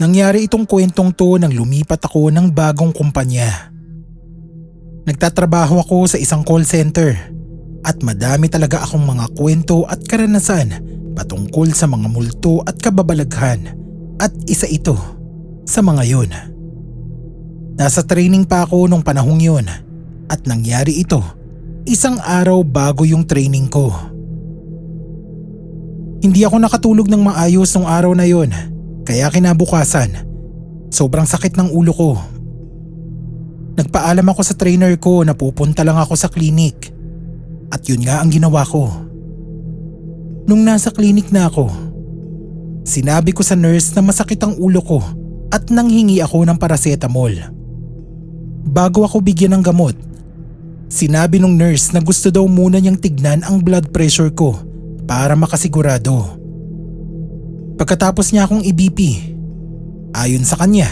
Nangyari itong kwentong to nang lumipat ako ng bagong kumpanya. Nagtatrabaho ako sa isang call center at madami talaga akong mga kwento at karanasan patungkol sa mga multo at kababalaghan, at isa ito sa mga yun. Nasa training pa ako nung panahong yun at nangyari ito isang araw bago yung training ko. Hindi ako nakatulog ng maayos nung araw na yun. Kaya kinabukasan, sobrang sakit ng ulo ko. Nagpaalam ako sa trainer ko na pupunta lang ako sa klinik. At yun nga ang ginawa ko. Nung nasa klinik na ako, sinabi ko sa nurse na masakit ang ulo ko at nanghingi ako ng paracetamol. Bago ako bigyan ng gamot, sinabi nung nurse na gusto daw muna niyang tignan ang blood pressure ko para makasigurado. Pagkatapos niya akong i-BP, ayon sa kanya,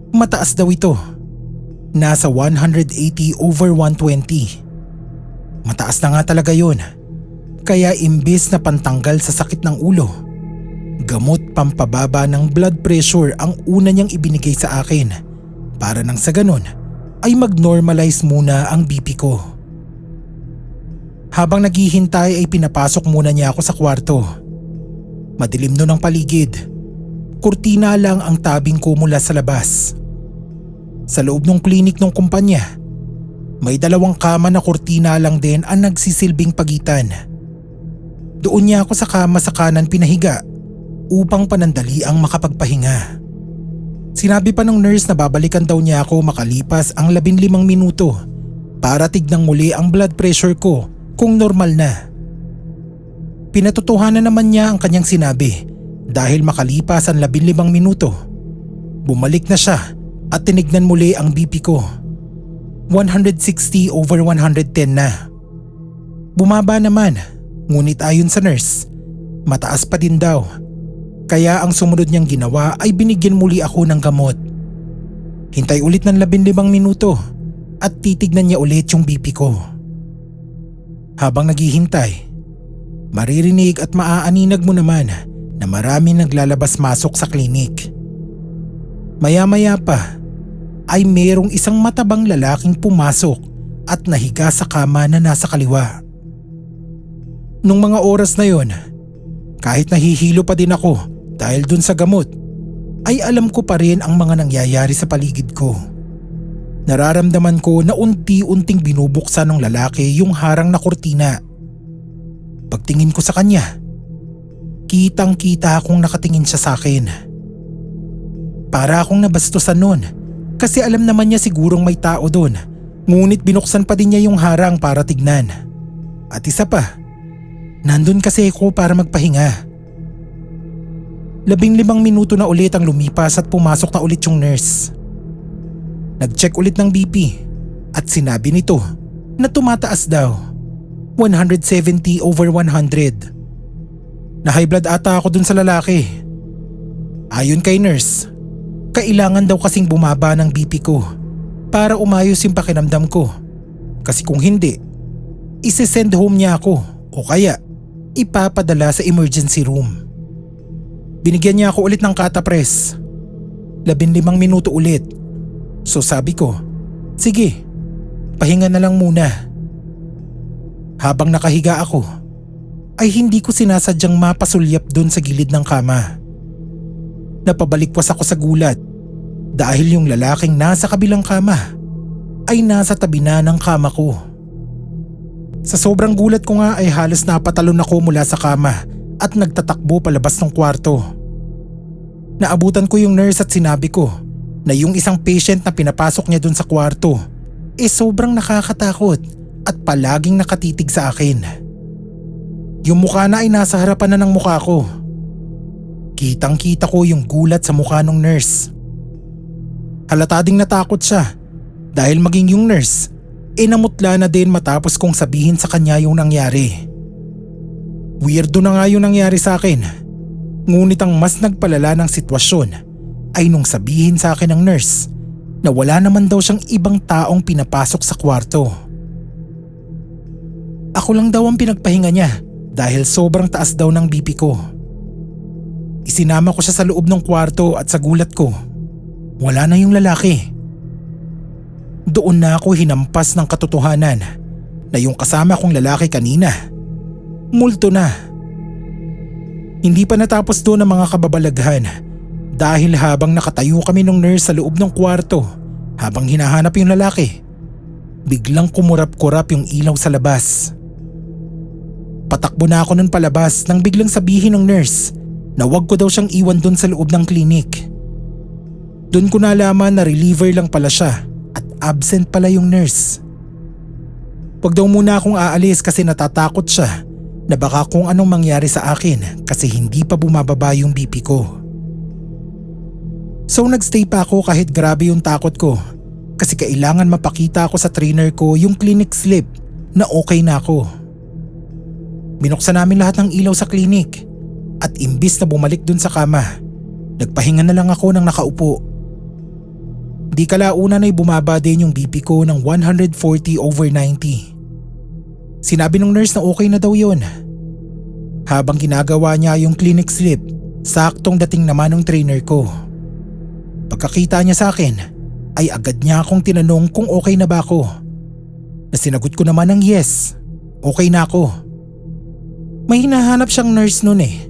mataas daw ito. Nasa 180/120. Mataas na nga talaga yun. Kaya imbis na pantanggal sa sakit ng ulo, gamot pampababa ng blood pressure ang una niyang ibinigay sa akin para nang sa ganon ay mag-normalize muna ang BP ko. Habang naghihintay ay pinapasok muna niya ako sa kwarto. Madilim nun ang paligid. Kurtina lang ang tabing ko mula sa labas. Sa loob ng klinik ng kumpanya, may 2 kama na kurtina lang din ang nagsisilbing pagitan. Doon niya ako sa kama sa kanan pinahiga upang panandali ang makapagpahinga. Sinabi pa ng nurse na babalikan daw niya ako makalipas ang 15 minuto para tignang muli ang blood pressure ko kung normal na. Pinatotohanan naman niya ang kanyang sinabi dahil makalipas ang 15 minuto, bumalik na siya at tinignan muli ang BP ko. 160/110 na. Bumaba naman, ngunit ayon sa nurse, mataas pa din daw. Kaya ang sumunod niyang ginawa ay binigyan muli ako ng gamot. Hintay ulit ng 15 minuto at titignan niya ulit yung BP ko. Habang naghihintay, maririnig at maaaninag mo naman na marami naglalabas-masok sa klinik. Maya-maya pa ay merong isang matabang lalaking pumasok at nahiga sa kama na nasa kaliwa. Nung mga oras na yon, kahit nahihilo pa din ako dahil dun sa gamot, ay alam ko pa rin ang mga nangyayari sa paligid ko. Nararamdaman ko na unti-unting binubuksan ng lalaki yung harang na kurtina. Pagtingin ko sa kanya, kitang-kita akong nakatingin siya sa akin. Para akong nabastusan nun kasi alam naman niya sigurong may tao doon, ngunit binuksan pa din niya yung harang para tignan. At isa pa, nandun kasi ako para magpahinga. 15 minuto na ulit ang lumipas at pumasok na ulit yung nurse. Nag-check ulit ng BP at sinabi nito na tumataas daw. 170/100. Na high blood ata ako dun sa lalaki. Ayon kay nurse, kailangan daw kasing bumaba ng BP ko para umayos yung pakiramdam ko. Kasi kung hindi, isi-send home niya ako o kaya ipapadala sa emergency room. Binigyan niya ako ulit ng katapress. 15 minuto ulit. So sabi ko, sige, pahinga na lang muna. Habang nakahiga ako, ay hindi ko sinasadyang mapasulyap doon sa gilid ng kama. Napabalikwas ako sa gulat dahil yung lalaking nasa kabilang kama ay nasa tabi na ng kama ko. Sa sobrang gulat ko nga ay halos napatalon ako mula sa kama at nagtatakbo palabas ng kwarto. Naabutan ko yung nurse at sinabi ko na yung isang patient na pinapasok niya doon sa kwarto sobrang nakakatakot at palaging nakatitig sa akin. Yung mukha na ay nasa harapan na ng mukha ko. Kitang-kita ko yung gulat sa mukha ng nurse. Halata ding natakot siya dahil maging yung nurse namutla na din matapos kong sabihin sa kanya yung nangyari. Weirdo na nga yung nangyari sa akin. Ngunit ang mas nagpalala ng sitwasyon ay nung sabihin sa akin ng nurse na wala naman daw siyang ibang taong pinapasok sa kwarto. Ako lang daw ang pinagpahinga niya dahil sobrang taas daw ng BP ko. Isinama ko siya sa loob ng kwarto at sa gulat ko, wala na yung lalaki. Doon na ako hinampas ng katotohanan na yung kasama kong lalaki kanina, multo na. Hindi pa natapos doon ang mga kababalaghan dahil habang nakatayo kami ng nurse sa loob ng kwarto habang hinahanap yung lalaki, biglang kumurap-kurap yung ilaw sa labas. Patakbo na ako nun palabas nang biglang sabihin ng nurse na wag ko daw siyang iwan doon sa loob ng klinik. Doon ko nalaman na reliever lang pala siya at absent pala yung nurse. Wag daw muna akong aalis kasi natatakot siya na baka kung anong mangyari sa akin kasi hindi pa bumababa yung BP ko. So nagstay pa ako kahit grabe yung takot ko kasi kailangan mapakita ako sa trainer ko yung clinic slip na okay na ako. Binuksan namin lahat ng ilaw sa klinik at imbis na bumalik dun sa kama, nagpahinga na lang ako ng nakaupo. Di kalaunan ay bumaba din yung BP ko ng 140/90. Sinabi ng nurse na okay na daw yun. Habang ginagawa niya yung clinic slip, saktong dating naman ng trainer ko. Pagkakita niya sa akin, ay agad niya akong tinanong kung okay na ba ako. Nasinagot ko naman ng yes, okay na ako. May hinahanap siyang nurse nun eh.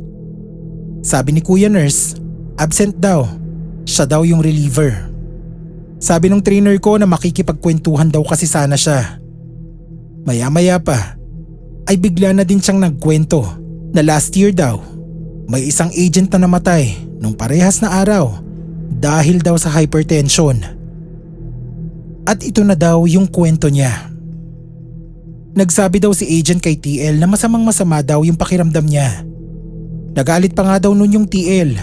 Sabi ni Kuya Nurse, absent daw. Siya daw yung reliever. Sabi ng trainer ko na makikipagkwentuhan daw kasi sana siya. Maya-maya pa, ay bigla na din siyang nagkwento na last year daw, may isang agent na namatay nung parehas na araw dahil daw sa hypertension. At ito na daw yung kwento niya. Nagsabi daw si agent kay TL na masamang masama daw yung pakiramdam niya. Nagalit pa nga daw nun yung TL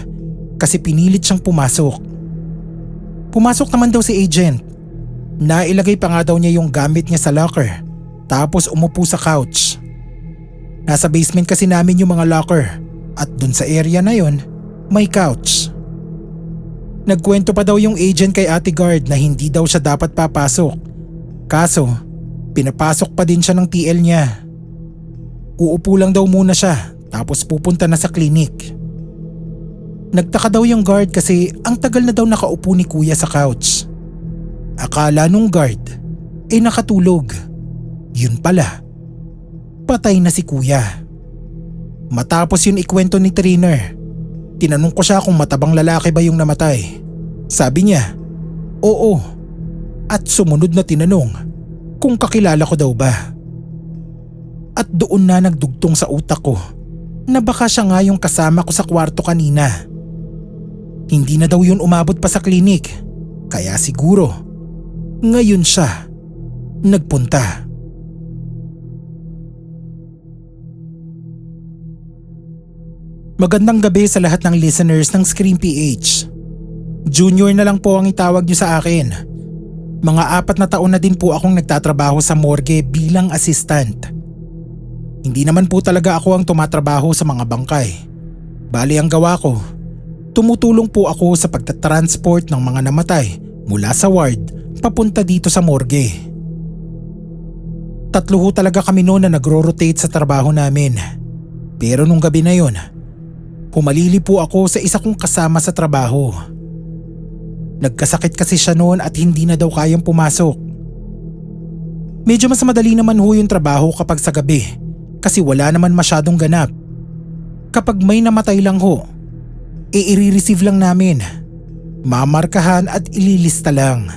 kasi pinilit siyang pumasok. Pumasok naman daw si agent. Nailagay pa nga daw niya yung gamit niya sa locker tapos umupo sa couch. Nasa basement kasi namin yung mga locker at dun sa area na yon may couch. Nagkwento pa daw yung agent kay Ate Guard na hindi daw siya dapat papasok. Kaso, pinapasok pa din siya ng TL niya. Uupo lang daw muna siya tapos pupunta na sa klinik. Nagtaka daw yung guard kasi ang tagal na daw nakaupo ni Kuya sa couch. Akala nung guard ay nakatulog. Yun pala, patay na si Kuya. Matapos yun ikwento ni trainer, tinanong ko siya kung matabang lalaki ba yung namatay. Sabi niya, oo. At sumunod na tinanong kung kakilala ko daw ba. At doon na nagdugtong sa utak ko na baka siya nga yung kasama ko sa kwarto kanina. Hindi na daw yun umabot pa sa klinik, kaya siguro ngayon siya nagpunta. Magandang gabi sa lahat ng listeners ng Scream PH. Junior na lang po ang itawag niyo sa akin. Mga 4 na taon na din po akong nagtatrabaho sa morgue bilang assistant. Hindi naman po talaga ako ang tumatrabaho sa mga bangkay. Bali ang gawa ko, tumutulong po ako sa pagtatransport ng mga namatay mula sa ward papunta dito sa morgue. 3 ho talaga kami noon na nagro-rotate sa trabaho namin. Pero nung gabi na yon, humalili po ako sa isa kong kasama sa trabaho. Nagkasakit kasi siya noon at hindi na daw kayang pumasok. Medyo mas madali naman ho yung trabaho kapag sa gabi kasi wala naman masyadong ganap. Kapag may namatay lang ho, i-receive lang namin, mamarkahan at ililista lang.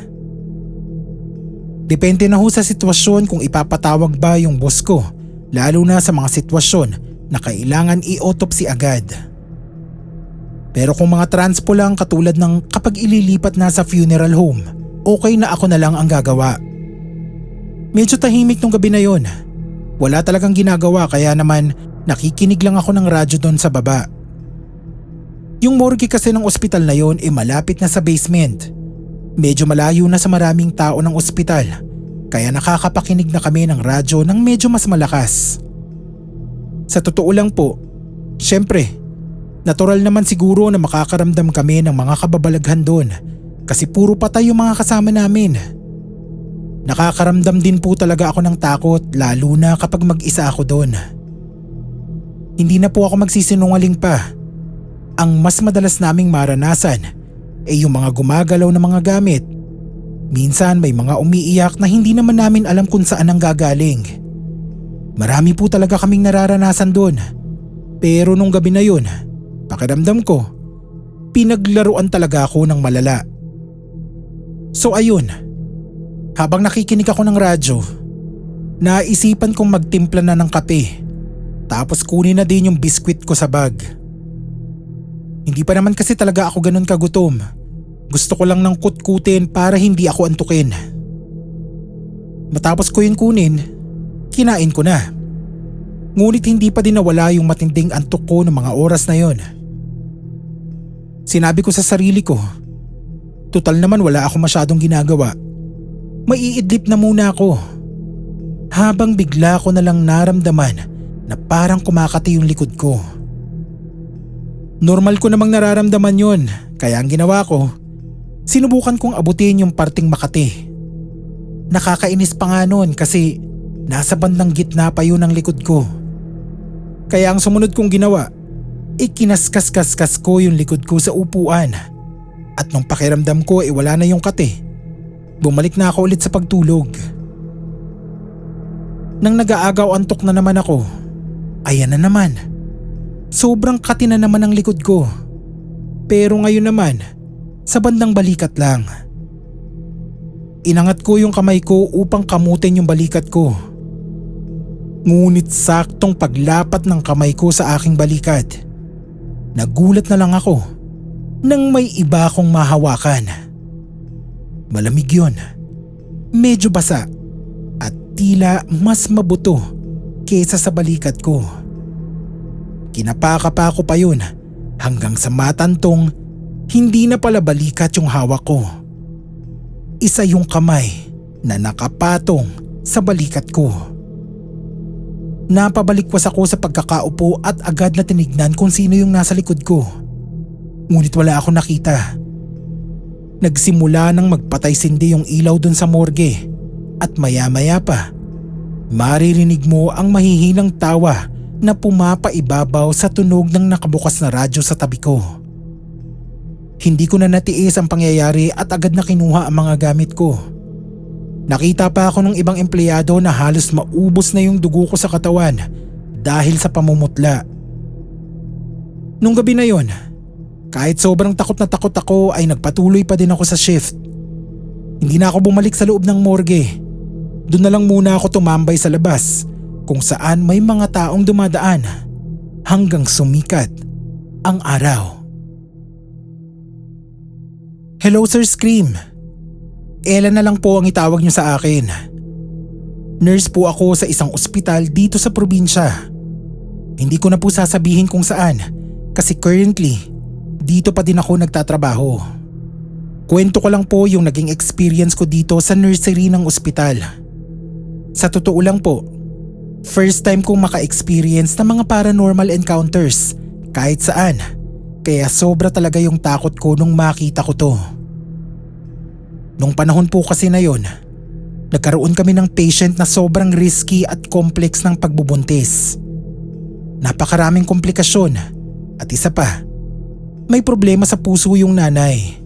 Depende na ho sa sitwasyon kung ipapatawag ba yung boss ko, lalo na sa mga sitwasyon na kailangan i-autopsy agad. Pero kung mga transpo lang katulad ng kapag ililipat na sa funeral home, okay na ako na lang ang gagawa. Medyo tahimik nung gabi na yon. Wala talagang ginagawa kaya naman nakikinig lang ako ng radyo doon sa baba. Yung morgue kasi ng ospital na yon malapit na sa basement. Medyo malayo na sa maraming tao ng ospital kaya nakakapakinig na kami ng radyo ng medyo mas malakas. Sa totoo lang po, syempre, natural naman siguro na makakaramdam kami ng mga kababalaghan doon kasi puro patay yung mga kasama namin. Nakakaramdam din po talaga ako ng takot lalo na kapag mag-isa ako doon. Hindi na po ako magsisinungaling pa. Ang mas madalas naming maranasan ay yung mga gumagalaw na mga gamit. Minsan may mga umiiyak na hindi naman namin alam kung saan ang gagaling. Marami po talaga kaming nararanasan doon. Pero nung gabi na yun, pakiramdam ko, pinaglaruan talaga ako ng malala. So ayun, habang nakikinig ako ng radyo, naisipan kong magtimpla na ng kape. Tapos kunin na din yung biskwit ko sa bag. Hindi pa naman kasi talaga ako ganun kagutom. Gusto ko lang ng kutkutin para hindi ako antukin. Matapos ko yun kunin, kinain ko na. Ngunit hindi pa din nawala yung matinding antok ko ng mga oras na yon. Sinabi ko sa sarili ko, total naman wala ako masyadong ginagawa. Maiidlip na muna ako. Habang bigla ko na lang naramdaman na parang kumakati yung likod ko. Normal ko namang nararamdaman yon, kaya ang ginawa ko, sinubukan kong abutin yung parting makati. Nakakainis pa nga nun kasi nasa bandang gitna pa yun ang likod ko. Kaya ang sumunod kong ginawa, ikinaskas-kaskas ko yung likod ko sa upuan. At nung pakiramdam ko wala na yung kate, bumalik na ako ulit sa pagtulog. Nang nag-aagaw antok na naman ako, ayan na naman. Sobrang kati na naman ang likod ko. Pero ngayon naman, sa bandang balikat lang. Inangat ko yung kamay ko upang kamutin yung balikat ko. Ngunit saktong paglapat ng kamay ko sa aking balikat, nagulat na lang ako nang may iba akong mahawakan. Malamig yun, medyo basa at tila mas mabuto kesa sa balikat ko. Kinapaka ko pa yun hanggang sa matantong hindi na pala balikat yung hawak ko. Isa yung kamay na nakapatong sa balikat ko. Napabalikwas ako sa pagkakaupo at agad na tinignan kung sino yung nasa likod ko. Ngunit wala akong nakita. Nagsimula nang magpatay-sindi yung ilaw dun sa morgue at maya-maya pa, maririnig mo ang mahihinang tawa na pumapaibabaw sa tunog ng nakabukas na radyo sa tabi ko. Hindi ko na natiis ang pangyayari at agad na kinuha ang mga gamit ko. Nakita pa ako ng ibang empleyado na halos maubos na yung dugo ko sa katawan dahil sa pamumutla. Nung gabi na yon, kahit sobrang takot na takot ako ay nagpatuloy pa din ako sa shift. Hindi na ako bumalik sa loob ng morgue. Doon na lang muna ako tumambay sa labas kung saan may mga taong dumadaan hanggang sumikat ang araw. Hello Sir Scream. Ella na lang po ang itawag niyo sa akin. Nurse po ako sa isang ospital dito sa probinsya. Hindi ko na po sasabihin kung saan kasi currently dito pa din ako nagtatrabaho. Kwento ko lang po yung naging experience ko dito sa nursery ng ospital. Sa totoo lang po, first time kong maka-experience ng mga paranormal encounters kahit saan. Kaya sobra talaga yung takot ko nung makita ko to. Nung panahon po kasi na yon, nagkaroon kami ng patient na sobrang risky at complex ng pagbubuntis. Napakaraming komplikasyon at isa pa, may problema sa puso yung nanay.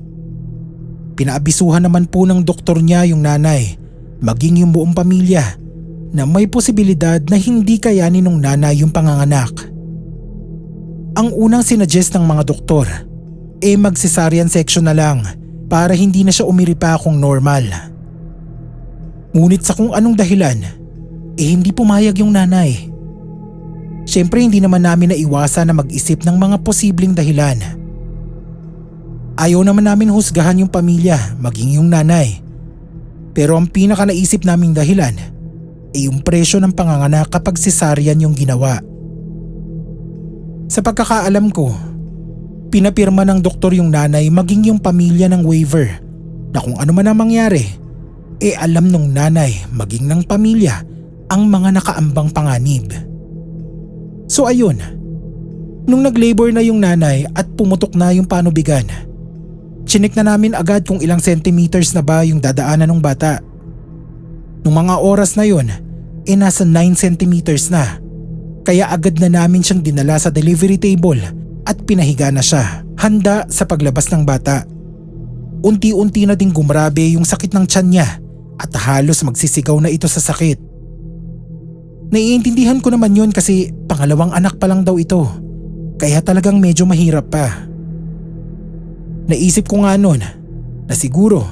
Pinaabisuhan naman po ng doktor niya yung nanay, maging yung buong pamilya, na may posibilidad na hindi kayanin ng nanay yung panganganak. Ang unang sinuggest ng mga doktor, mag-cesarean section na lang para hindi na siya umiripa kung normal. Ngunit sa kung anong dahilan, hindi pumayag yung nanay. Siyempre hindi naman namin naiwasan na mag-isip ng mga posibleng dahilan. Ayaw naman namin husgahan yung pamilya, maging yung nanay. Pero ang pinaka naisip naming dahilan ay yung presyo ng panganganak kapag cesarean yung ginawa. Sa pagkakaalam ko, pinapirma ng doktor yung nanay maging yung pamilya ng waiver na kung ano man ang mangyari, alam nung nanay maging ng pamilya ang mga nakaambang panganib. So ayun, nung nag-labor na yung nanay at pumutok na yung panubigan, Chinek na namin agad kung ilang centimeters na ba yung dadaanan ng bata. Nung mga oras na yon, nasa 9 centimeters na. Kaya agad na namin siyang dinala sa delivery table at pinahiga na siya, handa sa paglabas ng bata. Unti-unti na ding gumrabe yung sakit ng tiyan niya at halos magsisigaw na ito sa sakit. Naiintindihan ko naman yun kasi pangalawang anak pa lang daw ito, kaya talagang medyo mahirap pa. Naisip ko nga noon na siguro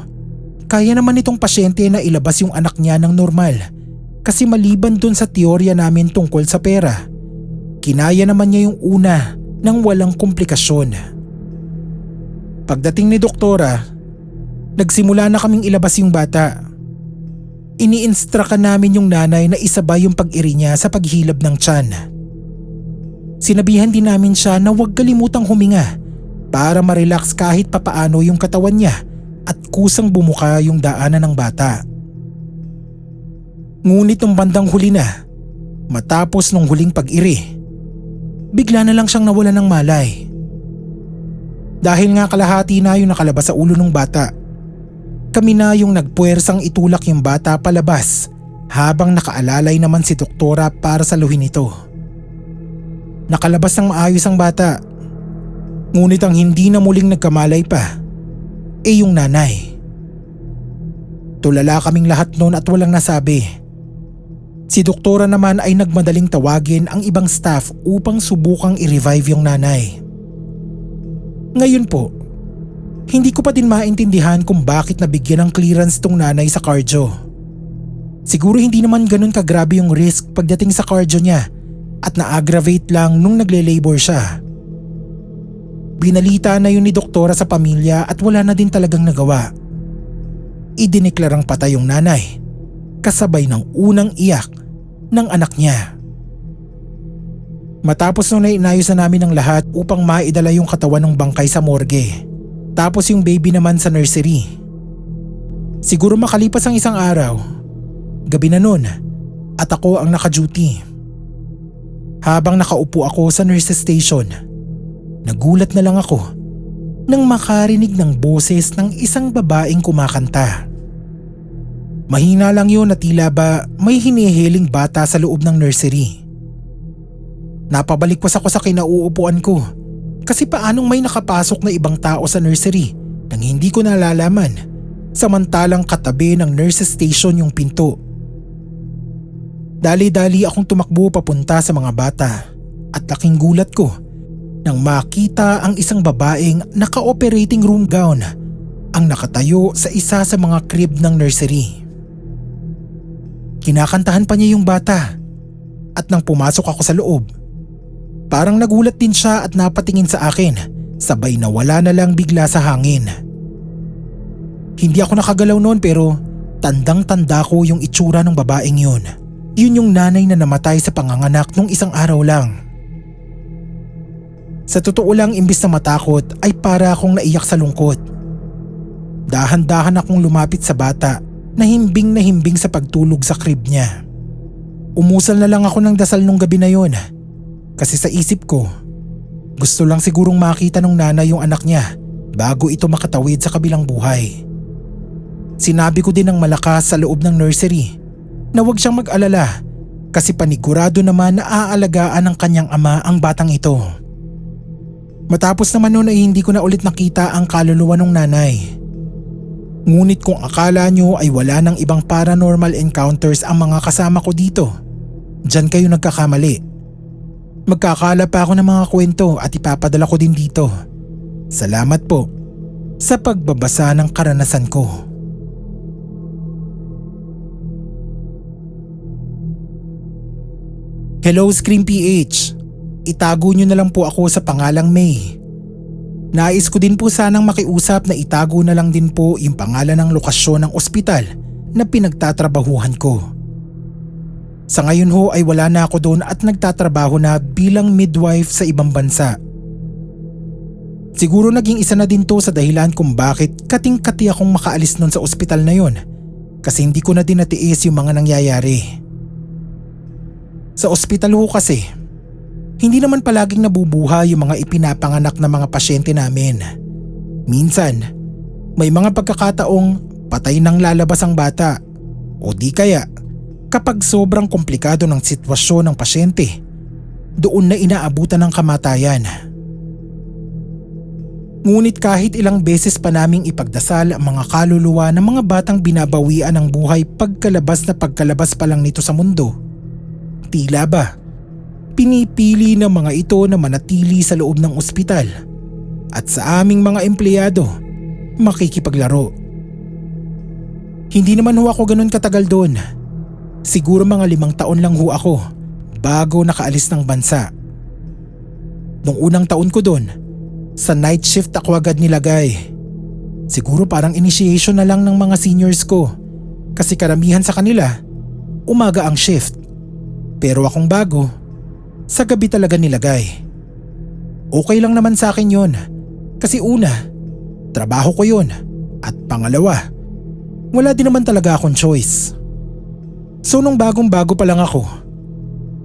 kaya naman itong pasyente na ilabas yung anak niya ng normal kasi maliban dun sa teorya namin tungkol sa pera, kinaya naman niya yung una nang walang komplikasyon. Pagdating ni doktora, nagsimula na kaming ilabas yung bata. Ini-instructan namin yung nanay na isabay yung pag-iri niya sa paghilab ng tiyan. Sinabihan din namin siya na huwag kalimutang huminga para ma-relax kahit papaano yung katawan niya at kusang bumuka yung daanan ng bata. Ngunit nung bandang huli na, matapos nung huling pag-iri, bigla na lang siyang nawalan ng malay. Dahil nga kalahati na yung nakalabas sa ulo ng bata, kami na yung nagpuwersang itulak yung bata palabas habang nakaalalay naman si doktora para saluhin ito. Nakalabas ng maayos ang bata, ngunit ang hindi na muling nagkamalay pa yung nanay. Tulala kaming lahat noon at walang nasabi. Si doktora naman ay nagmadaling tawagin ang ibang staff upang subukang i-revive yung nanay. Ngayon po, hindi ko pa din maintindihan kung bakit nabigyan ng clearance tong nanay sa cardio. Siguro hindi naman ganun kagrabe yung risk pagdating sa cardio niya at na-aggravate lang nung nagle-labor siya. Binalita na yun ni doktora sa pamilya at wala na din talagang nagawa. Idineklarang patay yung nanay, kasabay ng unang iyak ng anak niya. Matapos nung nainayos na namin ang lahat upang maidala yung katawan ng bangkay sa morgue, tapos yung baby naman sa nursery. Siguro makalipas ang isang araw, gabi na nun at ako ang naka-duty. Habang nakaupo ako sa nurse's station, nagulat na lang ako nang makarinig ng boses ng isang babaeng kumakanta. Mahina lang yun na tila ba may hinihiling bata sa loob ng nursery. Napabalikwas ako sa kinauupuan ko kasi paanong may nakapasok na ibang tao sa nursery nang hindi ko nalalaman samantalang katabi ng nurse's station yung pinto. Dali-dali akong tumakbo papunta sa mga bata at laking gulat ko nang makita ang isang babaeng naka-operating room gown ang nakatayo sa isa sa mga crib ng nursery. Kinakantahan pa niya yung bata at nang pumasok ako sa loob, parang nagulat din siya at napatingin sa akin sabay na wala na lang bigla sa hangin. Hindi ako nakagalaw noon pero tandang-tanda ko yung itsura ng babaeng yun. Yun yung nanay na namatay sa panganganak nung isang araw lang. Sa totoo lang imbis na matakot ay para akong naiyak sa lungkot. Dahan-dahan akong lumapit sa bata na himbing sa pagtulog sa crib niya. Umusal na lang ako ng dasal nung gabi na yon kasi sa isip ko, gusto lang sigurong makita ng nanay yung anak niya bago ito makatawid sa kabilang buhay. Sinabi ko din ng malakas sa loob ng nursery na huwag siyang mag-alala kasi panigurado naman na aalagaan ng kanyang ama ang batang ito. Matapos naman noon ay hindi ko na ulit nakita ang kaluluwa ng nanay. Ngunit kung akala nyo ay wala ng ibang paranormal encounters ang mga kasama ko dito, dyan kayo nagkakamali. Magkakala pa ako ng mga kwento at ipapadala ko din dito. Salamat po sa pagbabasa ng karanasan ko. Hello Scream PH, itago nyo na lang po ako sa pangalang May. Nais ko din po sanang makiusap na itago na lang din po yung pangalan ng lokasyon ng ospital na pinagtatrabahuhan ko. Sa ngayon ho ay wala na ako doon at nagtatrabaho na bilang midwife sa ibang bansa. Siguro naging isa na din to sa dahilan kung bakit kating-kati akong makaalis noon sa ospital na yon kasi hindi ko na din natiis yung mga nangyayari. Sa ospital ho kasi, hindi naman palaging nabubuhay yung mga ipinapanganak na mga pasyente namin. Minsan, May mga pagkakataong patay nang lalabas ang bata o di kaya kapag sobrang komplikado ng sitwasyon ng pasyente, doon na inaabutan ng kamatayan. Ngunit kahit ilang beses pa naming ipagdasal ang mga kaluluwa ng mga batang binabawian ng buhay pagkalabas pa lang nito sa mundo, tila ba pinipili ng mga ito na manatili sa loob ng ospital at sa aming mga empleyado makikipaglaro. Hindi naman ho ako ganun katagal doon. Siguro mga 5 taon lang ho ako bago nakaalis ng bansa. Nung unang taon ko doon, sa night shift ako agad nilagay. Siguro parang initiation na lang ng mga seniors ko kasi karamihan sa kanila umaga ang shift. Pero akong bago, sa gabi talaga nilagay. Okay lang naman sa akin yon kasi una, trabaho ko yon at pangalawa, wala din naman talaga akong choice. So nung bagong-bago pa lang ako,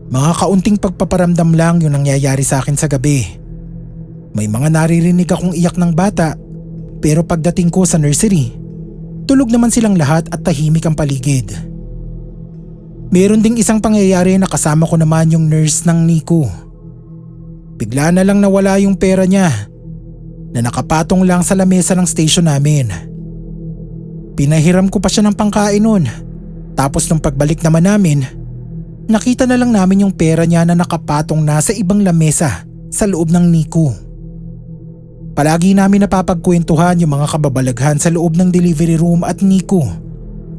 mga kaunting pagpaparamdam lang yung nangyayari sa akin sa gabi. May mga naririnig akong iyak ng bata pero pagdating ko sa nursery, tulog naman silang lahat at tahimik ang paligid. Meron ding isang pangyayari na kasama ko naman yung nurse ng NICU. Bigla na lang nawala yung pera niya na nakapatong lang sa lamesa ng station namin. Pinahiram ko pa siya ng pangkain nun. Tapos nung pagbalik naman namin, nakita na lang namin yung pera niya na nakapatong na sa ibang lamesa sa loob ng NICU. Palagi namin napapagkwentuhan yung mga kababalaghan sa loob ng delivery room at NICU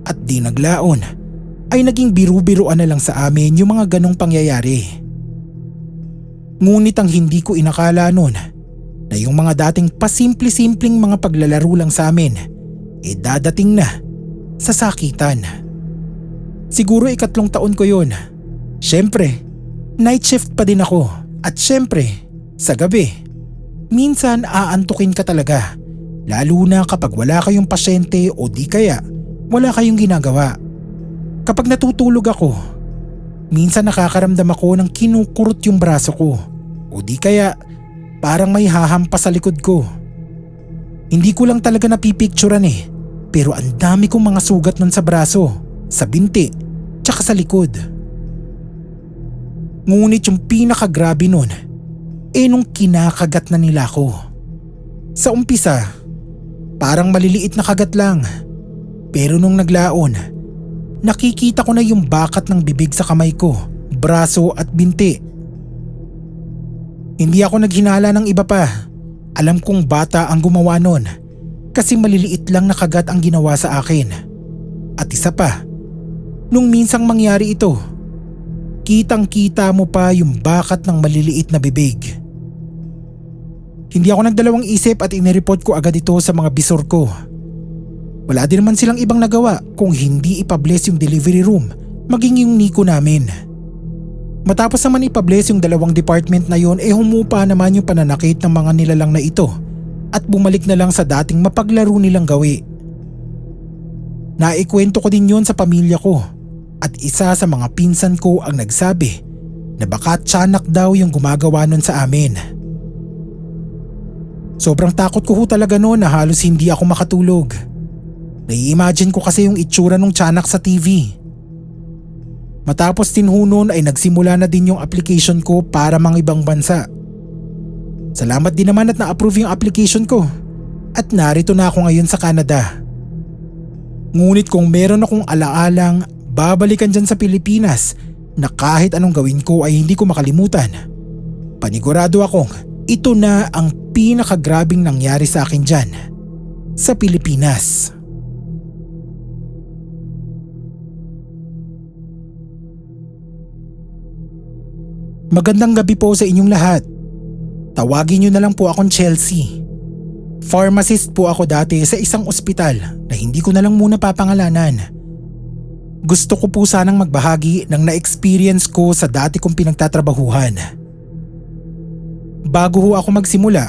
at di naglaon ay naging biru-biruan na lang sa amin yung mga ganong pangyayari. Ngunit ang hindi ko inakala noon na yung mga dating pasimple-simpleng mga paglalaro lang sa amin dadating na sa sakitan. Siguro 3 taon ko yun. Siyempre, night shift pa din ako at siyempre, sa gabi, minsan aantukin ka talaga lalo na kapag wala kayong pasyente o di kaya wala kayong ginagawa. Kapag natutulog ako, minsan nakakaramdam ako ng kinukurot yung braso ko o di kaya parang may hahampas sa likod ko. Hindi ko lang talaga napipicturan pero ang dami kong mga sugat nun sa braso, sa binti, tsaka sa likod. Ngunit yung pinakagrabe nun nung kinakagat na nila ako. Sa umpisa, parang maliliit na kagat lang pero nung naglaon, nakikita ko na yung bakat ng bibig sa kamay ko, braso at binti. Hindi ako naghinala ng iba pa. Alam kong bata ang gumawa nun kasi maliliit lang na kagat ang ginawa sa akin. At isa pa, nung minsang mangyari ito, kitang-kita mo pa yung bakat ng maliliit na bibig. Hindi ako nagdalawang isip at inireport ko agad ito sa mga bisor ko. Wala din naman silang ibang nagawa kung hindi ipabless yung delivery room maging yung NICU namin. Matapos naman ipabless yung 2 department na yon humupa naman yung pananakit ng mga nilalang na ito at bumalik na lang sa dating mapaglaro nilang gawi. Naikwento ko din yon sa pamilya ko at isa sa mga pinsan ko ang nagsabi na baka tiyanak daw yung gumagawa nun sa amin. Sobrang takot ko talaga noon na halos hindi ako makatulog. Nai-imagine ko kasi yung itsura ng tiyanak sa TV. Matapos din noon ay nagsimula na din yung application ko para mga ibang bansa. Salamat din naman at na-approve yung application ko at narito na ako ngayon sa Canada. Ngunit kung meron akong alaalang babalikan dyan sa Pilipinas na kahit anong gawin ko ay hindi ko makalimutan, panigurado akong ito na ang pinakagrabing nangyari sa akin dyan sa Pilipinas. Magandang gabi po sa inyong lahat. Tawagin niyo na lang po akong Chelsea. Pharmacist po ako dati sa isang ospital na hindi ko na lang muna papangalanan. Gusto ko po sanang magbahagi ng na-experience ko sa dati kong pinagtatrabahuhan. Bago ho ako magsimula,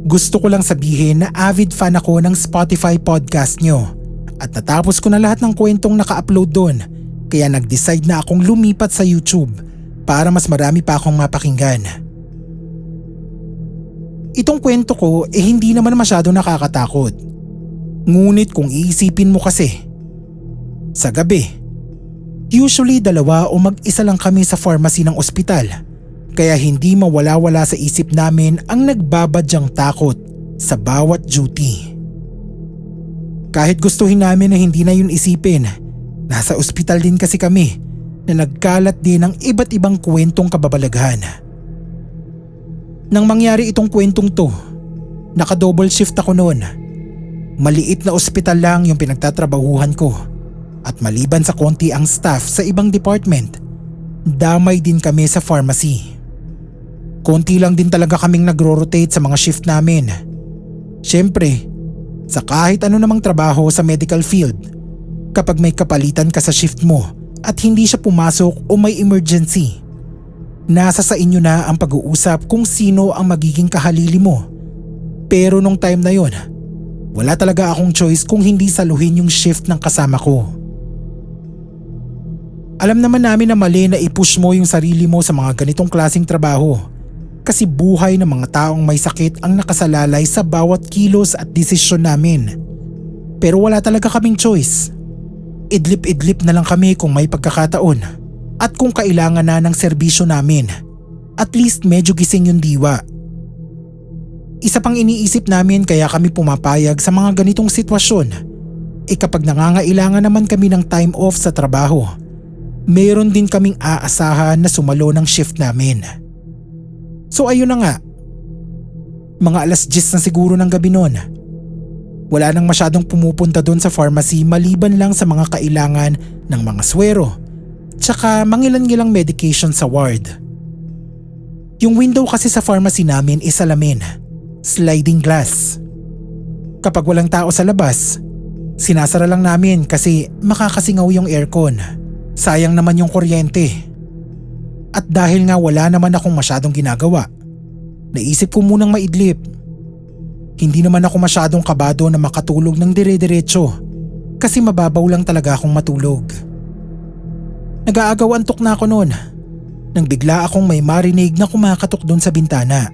gusto ko lang sabihin na avid fan ako ng Spotify podcast nyo at natapos ko na lahat ng kwentong naka-upload doon kaya nag-decide na akong lumipat sa YouTube para mas marami pa akong mapakinggan. Itong kwento ko hindi naman masyado nakakatakot. Ngunit kung iisipin mo kasi, sa gabi, usually 2 o mag-isa lang kami sa pharmacy ng ospital, kaya hindi mawala-wala sa isip namin ang nagbabadyang takot sa bawat duty. Kahit gustuhin namin na hindi na yun isipin, nasa ospital din kasi kami na nagkalat din ng iba't ibang kwentong kababalaghan. Nang mangyari itong kwentong to, naka-double shift ako noon. Maliit na ospital lang yung pinagtatrabahuhan ko at maliban sa konti ang staff sa ibang department, damay din kami sa pharmacy. Konti lang din talaga kaming nagro-rotate sa mga shift namin. Siyempre, sa kahit ano namang trabaho sa medical field, kapag may kapalitan ka sa shift mo at hindi siya pumasok o may emergency, nasa sa inyo na ang pag-uusap kung sino ang magiging kahalili mo. Pero nung time na yon, wala talaga akong choice kung hindi saluhin yung shift ng kasama ko. Alam naman namin na mali na i-push mo yung sarili mo sa mga ganitong klaseng trabaho kasi buhay ng mga taong may sakit ang nakasalalay sa bawat kilos at desisyon namin. Pero wala talaga kaming choice. Idlip-idlip na lang kami kung may pagkakataon at kung kailangan na ng serbisyo namin. At least medyo gising yung diwa. Isa pang iniisip namin kaya kami pumapayag sa mga ganitong sitwasyon, kapag nangangailangan naman kami ng time off sa trabaho, meron din kaming aasahan na sumalo ng shift namin. So ayun na nga, mga 10:00 na siguro ng gabi noon. Wala nang masyadong pumupunta doon sa pharmacy maliban lang sa mga kailangan ng mga swero, tsaka mangilan-ngilang medication sa ward. Yung window kasi sa pharmacy namin is salamin. Sliding glass. Kapag walang tao sa labas, sinasara lang namin kasi makakasingaw yung aircon. Sayang naman yung kuryente. At dahil nga wala naman akong masyadong ginagawa, naisip ko munang maidlip. Hindi naman ako masyadong kabado na makatulog ng dire-diretso kasi mababaw lang talaga akong matulog. Nag-aagaw antok na ako noon nang bigla akong may marinig na kumakatok doon sa bintana.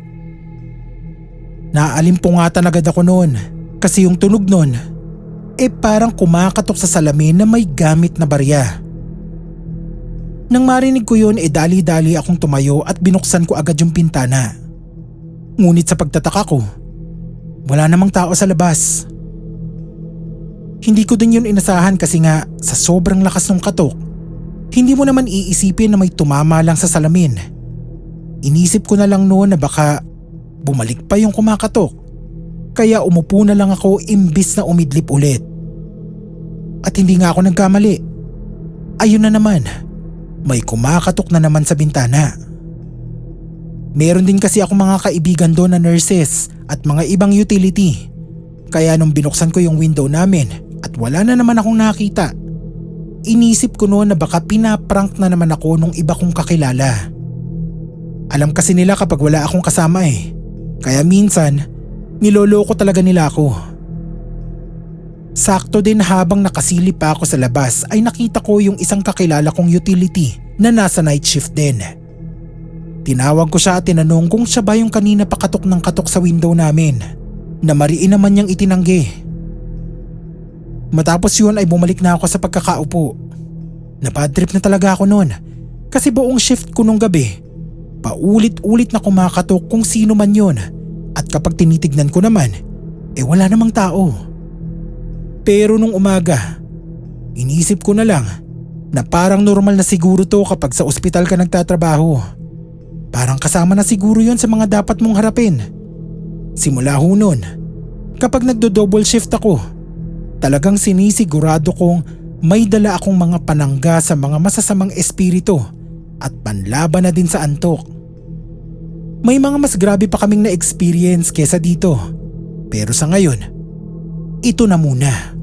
Naalimpungatan agad ako noon kasi yung tunog noon parang kumakatok sa salamin na may gamit na barya. Nang marinig ko yun dali-dali akong tumayo at binuksan ko agad yung bintana. Ngunit sa pagtataka ko, wala namang tao sa labas. Hindi ko din yun inasahan kasi nga sa sobrang lakas ng katok, hindi mo naman iisipin na may tumama lang sa salamin. Inisip ko na lang noon na baka bumalik pa yung kumakatok, kaya umupo na lang ako imbis na umidlip ulit. At hindi nga ako nagkamali. Ayun na naman, may kumakatok na naman sa bintana. Meron din kasi ako mga kaibigan doon na nurses at mga ibang utility, kaya nung binuksan ko yung window namin at wala na naman akong nakita, inisip ko noon na baka pinaprank na naman ako nung iba kong kakilala. Alam kasi nila kapag wala akong kasama kaya minsan, niloloko talaga nila ako. Sakto din habang nakasilip pa ako sa labas ay nakita ko yung isang kakilala kong utility na nasa night shift din. Tinawag ko siya at tinanong kung siya ba yung kanina pakatok ng katok sa window namin na mariin naman niyang itinanggi. Matapos yun ay bumalik na ako sa pagkakaupo. Napadrip na talaga ako noon kasi buong shift ko nung gabi, paulit-ulit na kumakatok kung sino man yun at kapag tinitignan ko naman, wala namang tao. Pero nung umaga, inisip ko na lang na parang normal na siguro to kapag sa ospital ka nagtatrabaho. Parang kasama na siguro yun sa mga dapat mong harapin. Simula ho nun, kapag nagdo-double shift ako, talagang sinisigurado kong may dala akong mga panangga sa mga masasamang espiritu at panlaban na din sa antok. May mga mas grabe pa kaming na-experience kesa dito. Pero sa ngayon, ito na muna.